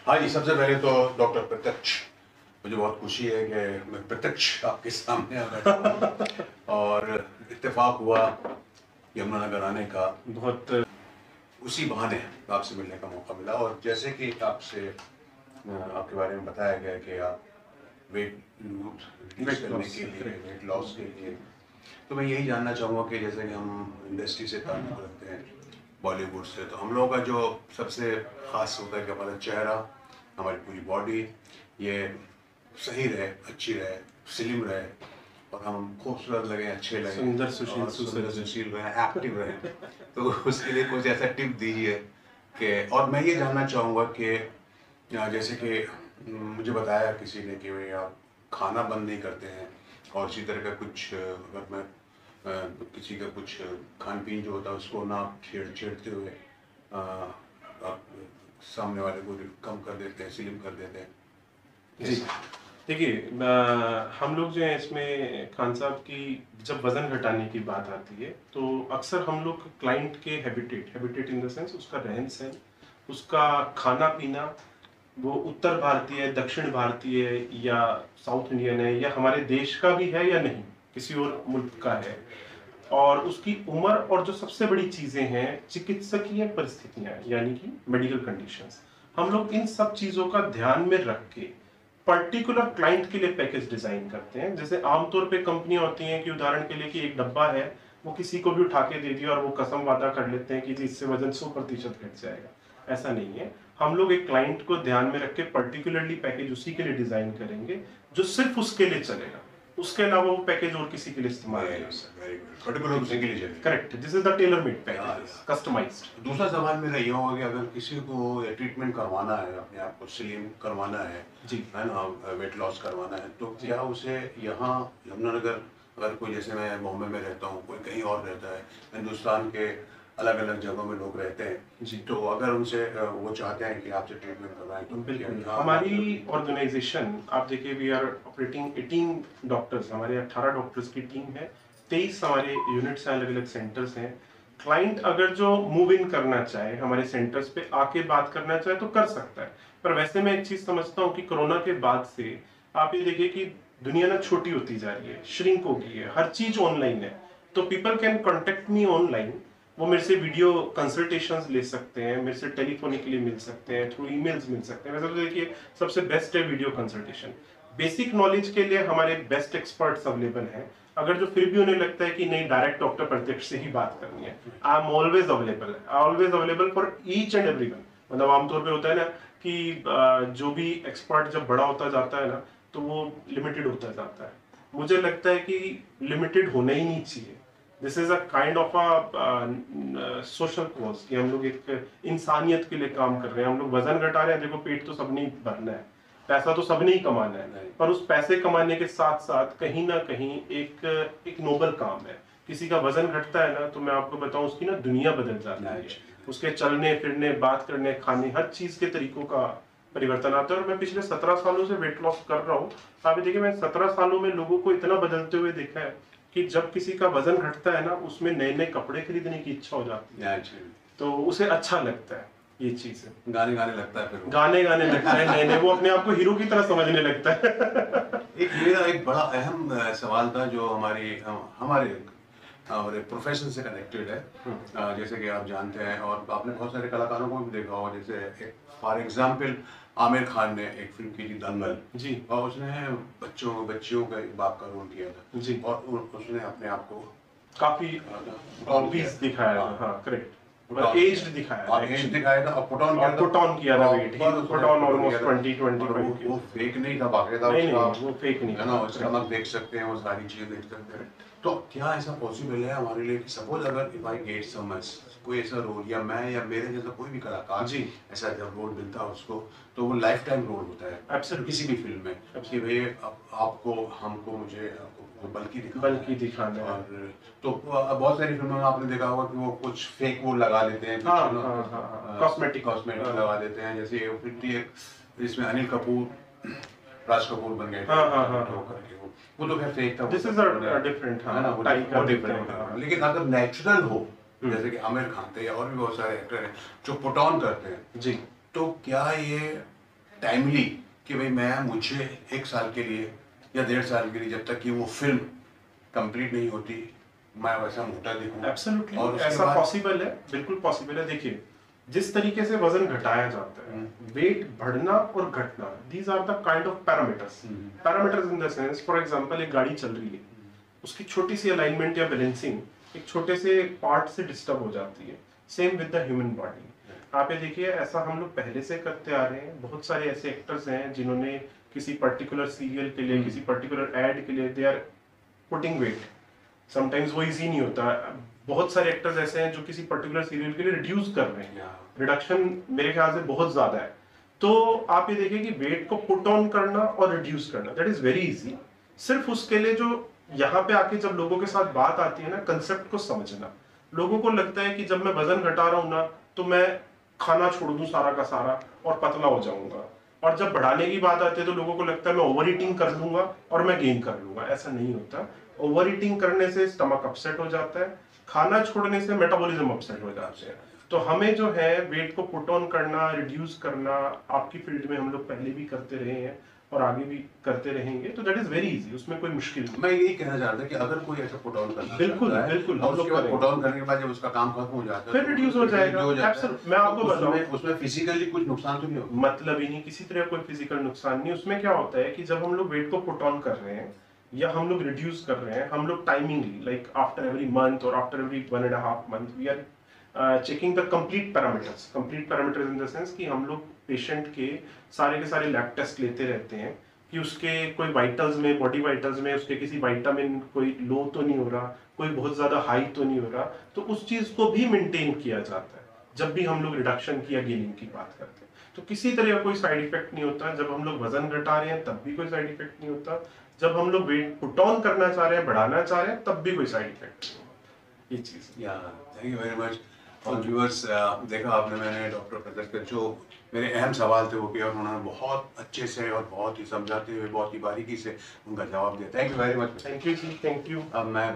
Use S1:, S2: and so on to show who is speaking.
S1: हाँ जी, सबसे पहले तो डॉक्टर प्रत्यक्ष, मुझे बहुत खुशी है कि मैं प्रत्यक्ष आपके सामने आ बैठा हूँ और इत्तेफाक हुआ यमुनानगर आने का,
S2: बहुत
S1: उसी बहाने आपसे मिलने का मौका मिला। और जैसे कि आपसे आपके बारे में बताया गया कि आप वेट लूज करने के लिए, वेट लॉस के लिए, तो मैं यही जानना चाहूँगा कि जैसे कि हम इंडस्ट्री से ताल्लुक़ रखते हैं, बॉलीवुड से, तो हम लोगों का जो सबसे ख़ास होता है कि हमारा चेहरा, हमारी पूरी बॉडी ये सही रहे, अच्छी रहे, स्लिम रहे और हम खूबसूरत लगें, अच्छे लगें,
S2: सुंदर
S1: सुशील रहें, एक्टिव रहें। तो उसके लिए कुछ ऐसा टिप दीजिए कि, और मैं ये जानना चाहूँगा कि जैसे कि मुझे बताया किसी ने कि भाई आप खाना बंद नहीं करते हैं और इसी तरह का कुछ, अगर मैं किसी का कुछ खान पीन जो होता है उसको ना छेड़ते हुए आप सामने वाले को कम कर देते हैं, स्लिम कर देते हैं।
S2: जी, देखिए हम लोग जो है इसमें खान साहब की जब वज़न घटाने की बात आती है तो अक्सर हम लोग क्लाइंट के हैबिटेट इन द सेंस उसका रहन सहन, उसका खाना पीना, वो उत्तर भारतीय, दक्षिण भारतीय या साउथ इंडियन है या हमारे देश का भी है या नहीं, किसी और मुल्क का है, और उसकी उम्र, और जो सबसे बड़ी चीजें हैं चिकित्सकीय परिस्थितियां यानी कि मेडिकल कंडीशंस, हम लोग इन सब चीजों का ध्यान में रख के पर्टिकुलर क्लाइंट के लिए पैकेज डिजाइन करते हैं। जैसे आमतौर पे कंपनियां होती हैं कि उदाहरण के लिए कि एक डब्बा है, वो किसी को भी उठा के दे दिया और वो कसम वादा कर लेते हैं कि जी इससे वजन 100% घट जाएगा। ऐसा नहीं है, हम लोग एक क्लाइंट को ध्यान में रख के पर्टिकुलरली पैकेज उसी के लिए डिजाइन करेंगे जो सिर्फ उसके लिए चलेगा, उसके अलावा वो पैकेज और किसी के लिए इस्तेमाल नहीं हो सकता। Correct, this is the tailor made package, customised.
S1: दूसरा सवाल मेरा ये होगा कि अगर किसी को ट्रीटमेंट करवाना है, अपने आप को स्लिम करवाना है
S2: जी,
S1: है ना, वेट लॉस करवाना है, तो क्या उसे यहाँ यमुनानगर, अगर कोई, जैसे मैं बॉम्बे में रहता हूँ, कोई कहीं और रहता है, हिंदुस्तान के अलग अलग जगहों में लोग रहते हैं
S2: जी,
S1: तो अगर उनसे वो चाहते हैं कि आपसे ट्रीटमेंट करवाएं तो
S2: बिल्कुल। हमारी ऑर्गेनाइजेशन, आप देखिए वी आर ऑपरेटिंग 18 डॉक्टर्स, हमारे 18 डॉक्टर्स की टीम है, 23 हमारे यूनिट्स हैं, अलग अलग सेंटर्स हैं। क्लाइंट अगर जो मूव इन करना चाहे, हमारे सेंटर्स पे आके बात करना चाहे तो कर सकता है। पर वैसे मैं एक चीज समझता हूँ कि कोरोना के बाद से आप ये देखिए कि दुनिया ना छोटी होती जा रही है, श्रिंक हो गई है, हर चीज ऑनलाइन है, तो people can contact me online. वो मेरे से वीडियो कंसल्टेशंस ले सकते हैं, मेरे से टेलीफोनिकली मिल सकते हैं, थ्रू ईमेल्स मिल सकते हैं। वैसे तो देखिए सबसे बेस्ट है वीडियो कंसल्टेशन। बेसिक नॉलेज के लिए हमारे बेस्ट एक्सपर्ट्स अवेलेबल हैं। अगर जो फिर भी उन्हें लगता है कि नहीं डायरेक्ट डॉक्टर प्रत्यक्ष से ही बात करनी है, I am always available for each and everyone. मतलब आमतौर पे होता है ना कि जो भी एक्सपर्ट जब बड़ा होता जाता है ना तो वो लिमिटेड होता जाता है। मुझे लगता है कि लिमिटेड होना ही नहीं चाहिए। This is a kind of a social cause कि हम लोग एक इंसानियत के लिए काम कर रहे हैं। हम लोग वजन घटा रहे हैं, देखो पेट तो सबने ही भरना है, पैसा तो सबने ही कमाना है, पर उस पैसे कमाने के साथ साथ कहीं ना कहीं एक नोबल काम है। किसी का वजन घटता है ना तो मैं आपको बताऊं उसकी ना दुनिया बदल जाती है, उसके चलने फिरने, बात करने, खाने, हर चीज के तरीकों का परिवर्तन आता है। और मैं पिछले 17 सालों से वेट लॉस कर रहा हूँ, आप देखिए मैं 17 सालों में लोगों को इतना बदलते हुए देखा है कि जब किसी का वजन घटता है ना उसमें नए नए कपड़े खरीदने की इच्छा हो जाती है, तो उसे अच्छा लगता है। ये चीज है,
S1: गाने गाने लगता है, फिर
S2: गाने गाने लगता है, नए नए वो अपने आप को हीरो की तरह समझने लगता है।
S1: एक बड़ा अहम सवाल था जो हमारे प्रोफेशन से कनेक्टेड है। जैसे कि आप जानते हैं और आपने बहुत सारे कलाकारों को भी देखा होगा, जैसे फॉर एग्जांपल आमिर खान ने एक फिल्म की थी दंगल
S2: जी,
S1: और उसने बच्चियों का बाप का रोल किया था
S2: जी,
S1: और उसने अपने आप को
S2: काफी ऑब्वीज दिखाया था। हाँ करेक्ट, एज्ड दिखाया था,
S1: एज दिखाया था और पुट ऑन
S2: किया था वेट, पुट ऑन ऑलमोस्ट 20-25
S1: वो फेक नहीं था, बाकायदा
S2: नहीं, वो फेक नहीं
S1: है ना, उसका हम देख सकते हैं, वो सारी चीजें देख सकते हैं। तो क्या ऐसा पॉसिबल है हमारे लिए कि सपोज अगर इफ आई गेट सम कोई ऐसा रोल, या मैं या मेरे जैसा कोई भी कलाकार
S2: जी,
S1: ऐसा जब रोल मिलता है उसको, तो वो लाइफ टाइम रोल होता है
S2: Absolutely.
S1: किसी भी फिल्म में कि भाई आपको हमको मुझे बल्कि
S2: दिखाना है।
S1: और तो बहुत सारी फिल्मों में आपने देखा होगा कि वो कुछ फेक वो लगा लेते हैं, कॉस्मेटिक लगा देते हैं। जैसे ये फिल्म थी एक जिसमें अनिल कपूर राज कपूर बन गए थे, वो तो खैर फेक था।
S2: दिस इज अ डिफरेंट,
S1: है ना, वो डिफरेंट था। लेकिन अगर नेचुरल हो जैसे कि आमिर खान थे या और भी बहुत सारे एक्टर हैं जो पुट ऑन करते हैं
S2: जी,
S1: तो क्या ये टाइमली कि भाई मैं मुझे 1 साल के लिए या 1.5 साल के लिए, जब तक कि वो फिल्म कंप्लीट नहीं होती, मैं वैसा मोटा दिखूं?
S2: एब्सोल्युटली,
S1: और उसके
S2: ऐसा
S1: बाद
S2: पॉसिबल है, बिल्कुल पॉसिबल है। देखिए, जिस तरीके से वजन घटाया जाता है, वेट बढ़ना और घटना, these are the kind of parameters. Parameters in the sense, for example एक गाड़ी चल रही है, उसकी छोटी सी अलाइनमेंट या बैलेंसिंग एक छोटे से पार्ट से डिस्टर्ब हो जाती है। Same with the human body. आप ये देखिए, ऐसा हम लोग पहले से करते आ रहे हैं। बहुत सारे ऐसे एक्टर्स हैं जिन्होंने किसी पर्टिकुलर सीरियल के लिए, किसी पर्टिकुलर एड के लिए, they are putting weight. Sometimes वो इजी नहीं होता। बहुत सारे एक्टर्स ऐसे हैं जो किसी पर्टिकुलर सीरियल के लिए रिड्यूस कर रहे हैं। रिडक्शन मेरे ख्याल से बहुत ज्यादा है। तो आप ये देखिए कि वेट को पुट ऑन करना और रिड्यूस करना, दैट इज वेरी इजी। सिर्फ उसके लिए जो यहाँ पे आके जब लोगों के साथ बात आती है ना, कंसेप्ट को समझना। लोगों को लगता है कि जब मैं वजन घटा रहा हूं ना, तो मैं खाना छोड़ दूं सारा का सारा और पतला हो जाऊंगा। और जब बढ़ाने की बात आती है तो लोगों को लगता है मैं ओवर ईटिंग कर लूंगा और मैं गेन कर लूंगा। ऐसा नहीं होता। ओवर ईटिंग करने से स्टमक अपसेट हो जाता है, खाना छोड़ने से मेटाबॉलिज्म अपसेट हो जाते हैं। तो हमें जो है वेट को पुट ऑन करना, रिड्यूस करना, आपकी फील्ड में हम लोग पहले भी करते रहे हैं और आगे भी करते रहेंगे, तो दैट इज वेरी इजी, उसमें कोई मुश्किल नहीं।
S1: मैं यही कहना चाहता था कि अगर कोई ऐसा पुट ऑन करना
S2: बिल्कुल
S1: चाहता है,
S2: बिल्कुल,
S1: और
S2: हम लोग
S1: उसके बाद
S2: करेंगे।
S1: पुट ऑन करने के बाद जब उसका काम खत्म हो जाता है
S2: फिर रिड्यूस हो जाएगा। एब्सोल्युटली, मैं आपको बताऊं,
S1: उसमें फिजिकली कुछ नुकसान तो नहीं होगा?
S2: मतलब ही नहीं, किसी तरह कोई फिजिकल नुकसान नहीं। उसमें क्या होता है कि जब हम लोग वेट को पुट ऑन कर रहे हैं या हम लोग रिड्यूस कर रहे हैं, हम लोग timingly, like after every month और after every 1.5 month, we are checking the complete parameters. Complete parameters in the sense कि हम लोग पेशेंट के सारे लैब टेस्ट लेते रहते हैं कि उसके कोई वाइटल्स में, बॉडी वाइटल्स में उसके किसी विटामिन कोई लो तो नहीं हो रहा, कोई बहुत ज्यादा हाई तो नहीं हो रहा। तो उस चीज को भी मेंटेन किया जाता है जब भी हम लोग रिडक्शन की या गेनिंग की बात करते हैं। तो किसी तरह का कोई साइड इफेक्ट नहीं होता। जब हम लोग वजन घटा रहे हैं तब भी कोई साइड इफेक्ट नहीं होता। जब हम लोग वेट पुट ऑन करना चाह रहे हैं, बढ़ाना चाह रहे हैं, तब भी कोई साइड इफेक्ट नहीं होता। ये चीज।
S1: या थैंक यू वेरी मच। और व्यूअर्स, देखा आपने, मैंने डॉक्टर प्रदर्श के जो मेरे अहम सवाल थे वो किए, और उन्होंने बहुत अच्छे से और बहुत ही समझाते हुए, बहुत ही बारीकी से उनका जवाब दिया। Thank you very much.
S2: Thank you जी, थैंक यू।
S1: अब मैं